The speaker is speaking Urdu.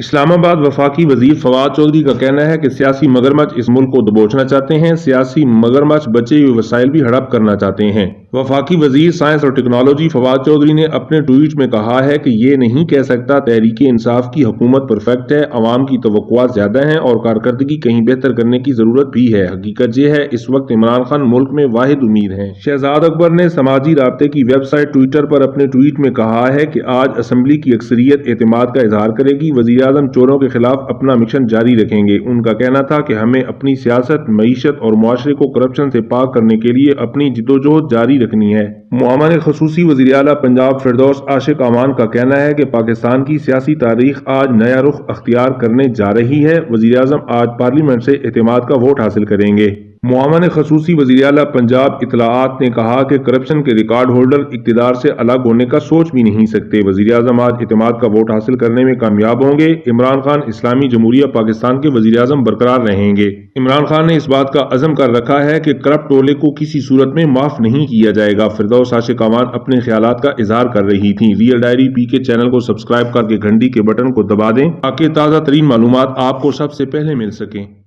اسلام آباد وفاقی وزیر فواد چودھری کا کہنا ہے کہ سیاسی مگرمچھ اس ملک کو دبوچنا چاہتے ہیں۔ سیاسی مگرمچھ بچے ہوئے وسائل بھی ہڑپ کرنا چاہتے ہیں۔ وفاقی وزیر سائنس اور ٹیکنالوجی فواد چودھری نے اپنے ٹویٹ میں کہا ہے کہ یہ نہیں کہہ سکتا تحریک انصاف کی حکومت پرفیکٹ ہے، عوام کی توقعات زیادہ ہیں اور کارکردگی کہیں بہتر کرنے کی ضرورت بھی ہے۔ حقیقت یہ ہے اس وقت عمران خان ملک میں واحد امید ہیں۔ شہزاد اکبر نے سماجی رابطے کی ویب سائٹ ٹویٹر پر اپنے ٹویٹ میں کہا ہے کہ آج اسمبلی کی اکثریت اعتماد کا اظہار کرے گی۔ وزیر اعظم چوروں کے خلاف اپنا مشن جاری رکھیں گے۔ ان کا کہنا تھا کہ ہمیں اپنی سیاست، معیشت اور معاشرے کو کرپشن سے پاک کرنے کے لیے اپنی جدوجہد جاری رکھنی ہے۔ معاون خصوصی وزیر اعلیٰ پنجاب فردوس عاشق امان کا کہنا ہے کہ پاکستان کی سیاسی تاریخ آج نیا رخ اختیار کرنے جا رہی ہے۔ وزیر اعظم آج پارلیمنٹ سے اعتماد کا ووٹ حاصل کریں گے۔ معاون خصوصی وزیر اعلیٰ پنجاب اطلاعات نے کہا کہ کرپشن کے ریکارڈ ہولڈر اقتدار سے الگ ہونے کا سوچ بھی نہیں سکتے۔ وزیر اعظم آج اعتماد کا ووٹ حاصل کرنے میں کامیاب ہوں گے۔ عمران خان اسلامی جمہوریہ پاکستان کے وزیر اعظم برقرار رہیں گے۔ عمران خان نے اس بات کا عزم کر رکھا ہے کہ کرپٹ ٹولے کو کسی صورت میں معاف نہیں کیا جائے گا۔ فردوس عاشق امان اپنے خیالات کا اظہار کر رہی تھیں۔ ریئل ڈائری پی کے چینل کو سبسکرائب کر کے گھنٹی کے بٹن کو دبا دیں تاکہ تازہ ترین معلومات آپ کو سب سے پہلے مل سکیں۔